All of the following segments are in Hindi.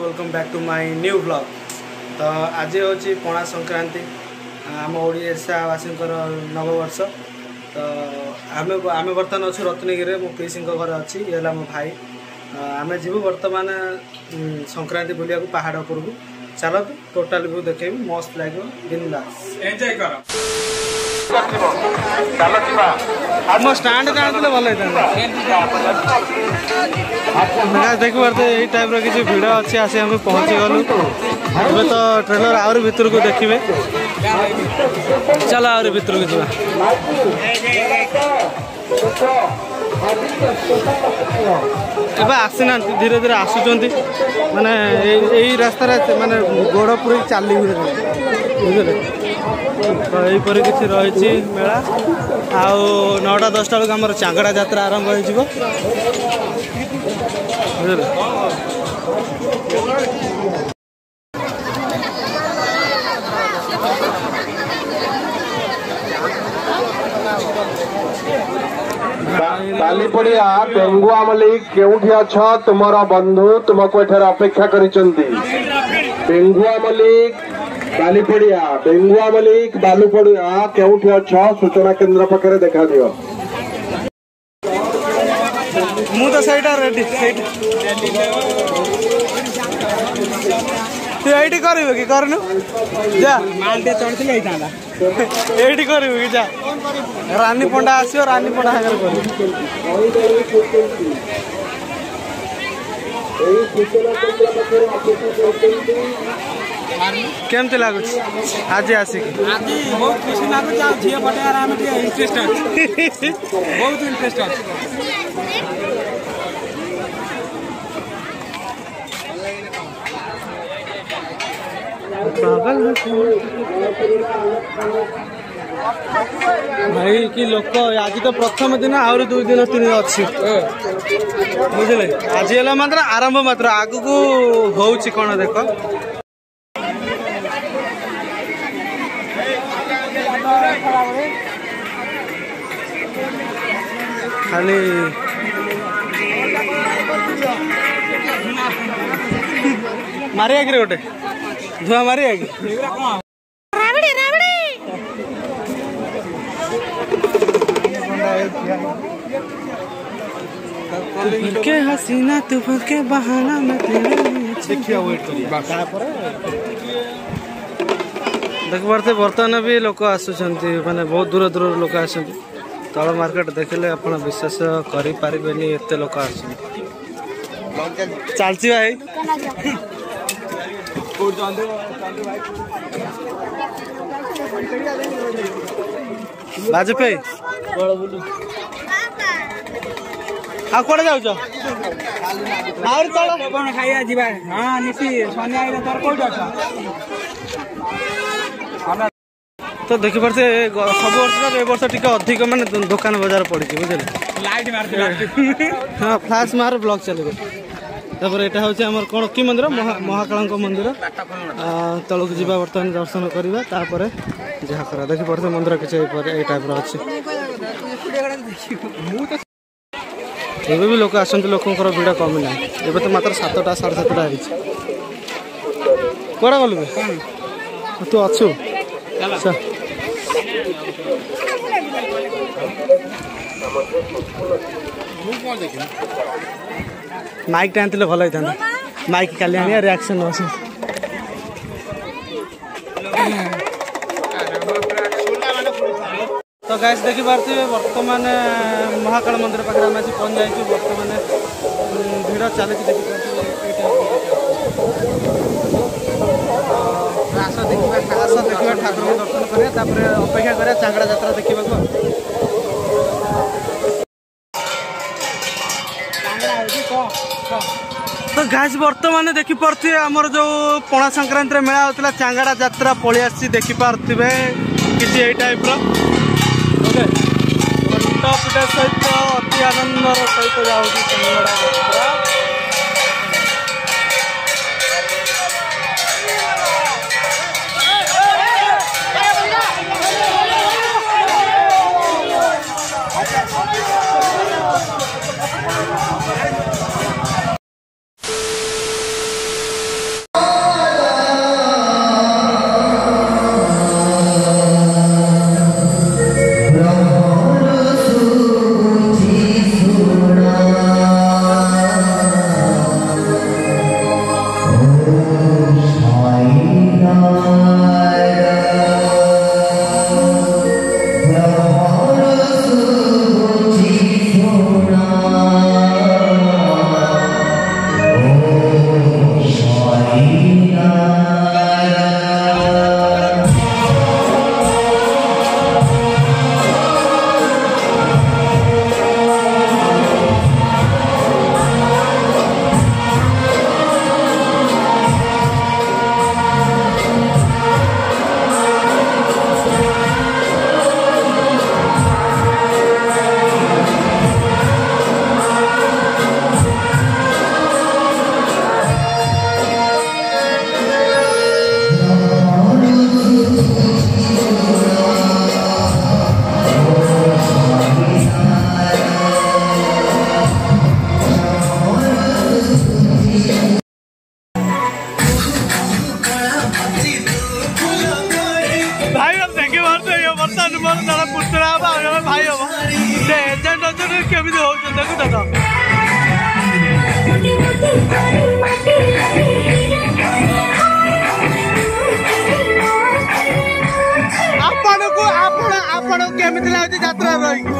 Welcome back to my new blog. तो आज हूँ पणा संक्रांति आम ओडावासी नववर्ष। तो आम बर्तमान अच्छे रत्नगिरी मो पीसी घर अच्छी ये मो भाई आम जीव बर्तमान संक्रांति बुलिया पहाड़ उपर को चलो टोटाल व्यू देखेबी मस्त लगे बिंदास एंजॉय कर मो स्टैंड जाने भल देख पारे यही टाइप किसी भिड़ अच्छी आसी आम पहुँची गलु ए तो ट्रेलर आहरी भितर को देखिए चलो आहरी भितर को जा एबे आसीना धीरे धीरे आसुचंती माने यही रास्ता माने गोड़ पूरी चली बुझे तो यहीपर किसी रही मेला आउ 9टा 10टा बेलू आम चांगड़ा यात्रा आरंभ हो काली पड़िया पेंगुआ मलिक केउठी अछ तुमर बंधु तुमको एठार अपेक्षा करिसंती। पेंगुआ मलिक काली पड़िया पेंगुआ मलिक बालू पड़िया केउठी अछ सूचना केंद्र पाखरे देखा दियो। मु तो सहीटा रेडी तू एटी करू कि करनु जा मालटे चढ़ी एटी करू कि जा रानी पंडा आसो रानी पंडा हागर कर केमती लगुच आज आसिक बहुत खुशी लगुच झील पटेयार आम इंटरेस्ट बहुत इंटरेस्ट भाई कि लोक आज तो प्रथम दिन आहरी 2 दिन 3 दिन अच्छी बुझे आज है मात्र आरंभ मात्र आग को होची कौन देख खाली मारिया कि गोटे धुआ मारिया कि के हसीना तू के बहाना में देखिए वेट करिए देख पारे बर्तमान भी लोक आसुंच माने बहुत दूर दूर लोक आस तल मार्केट देखले आप विश्वास करें एत लोक आस चलती भाई बाजपेयी हाँ कौन जाऊच खाइया जी हाँ निशी शनि आइले तोर कोई तो देखी पारे सब वर्ष ए वर्ष टी अधिक माने दुकान बाजार पड़ी बुझे लाइट मार हाँ फ्लाश मार ब्लॉक चलो तापर यहाँ हूँ आम कौन कि मंदिर महाकाल मंदिर तलक जावा बर्तमान दर्शन करवा तापर जहाँ करा देखी पारे मंदिर किसी टाइप अच्छे एवं भी लोक आसते लोकर भिड़ कमी ना एवं तो मात्र 7टा 7:30 है कौड़ा गलु तू अच्छु माइक टा आनते भल होता माइक काली आनिया रिएक्शन अच्छे तो गाइस देखी पारे बर्तमान महाकाल मंदिर पाखे आम आज पहुँच जाइए बर्तमान भिड़ चली आस देखा ठाकुर को दर्शन करें अपेक्षा करें चांगड़ा यात्रा देखा तो गाइस बर्तमान देखी पारे आमर जो पणा संक्रांति मेला होता चांगड़ा यात्रा पलि आसी देखी पारे किसी यही टाइप सहित अति आनंदर सहित जाऊँगी चांगड़ा यात्रा ବର୍ତ୍ତମାନ ମୋର ଜଣେ ପୁତୁରା ହବ ଆଉ ଜଣେ ଭାଇ ହବ ସେ ଏଜେଣ୍ଟ ଅଛନ୍ତି କେମିତି ହଉଛନ୍ତି ଦେଖୁଛ ତ ଆପଣଙ୍କୁ କେମିତି ଲାଗୁଛି ଯାତ୍ରା ରହିକି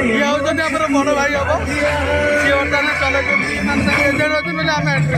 ଇଏ ହଉଛନ୍ତି ଆମର ବଡ ଭାଇ ହବ ସିଏ ବର୍ତ୍ତମାନ ଚଲେଇଛନ୍ତି ମାନେ ତାଙ୍କ ଏଜେଣ୍ଟ ଅଛନ୍ତି ବୋଲି ଆମେ ଏଣ୍ଟ୍ରି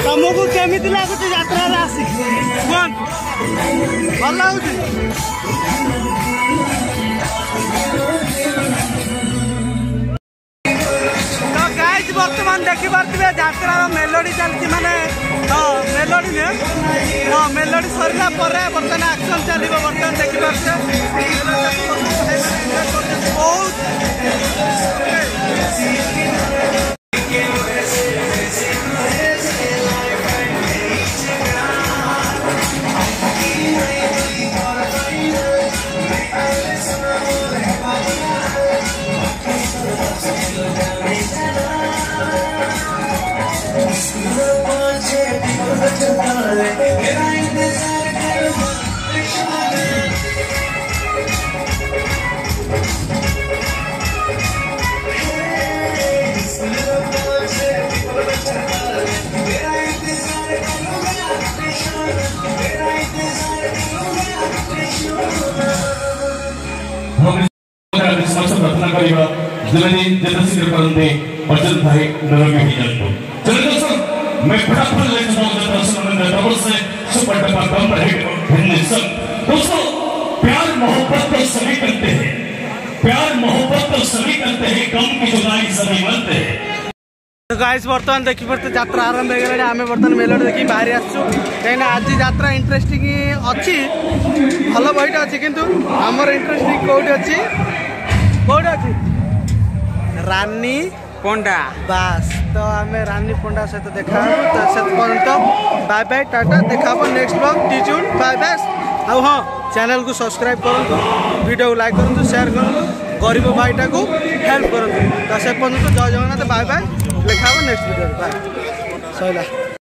तुमको केमिति लागुच यात्रा आसी कौन भल लगुच तो गाइस वर्तमान देखी पारे यात्रार मेलोडी चलती माने मेलोडी मेलोडी सरला बर्तमान एक्शन चलो बर्तमान देखी पारे बहुत प्रार्थना करवा जितने शीघ्र करते अर्जुन भाई निरोगी हो जाते चलिए दोस्तों मैं फटाफट लेकर जाऊंगा से सुपर डब्बा कम रहेगा दोस्तों प्यार मोहब्बत तो सभी करते हैं प्यार मोहब्बत तो सभी करते हैं गम की जुदाई सभी मरते हैं तो गाइस वर्तमान देखी पारे यात्रा आरंभ हो गला आम बर्तमान मेलोडी देखी बाहरी आसु कहीं आज यात्रा इंटरेस्टिंग अच्छी भल बहीटा अच्छी किंतु आमर इंटरेस्टिंग कौटी अच्छी रानी पंडा बास तो आम रानी पंडा सहित देखा से पर्यंत बाय बाय टाटा देखा नेक्स्ट ब्लॉग टीचून बाय बाय आउ हाँ चैनल को सब्सक्राइब करूँ वीडियो को लाइक करूँ शेयर करूँ गरीब भाईटा को हेल्प करूँ तो से पर्यंत जय जगन्नाथ बाय बाय देखा नेक्स्ट वीडियो बाय सैला।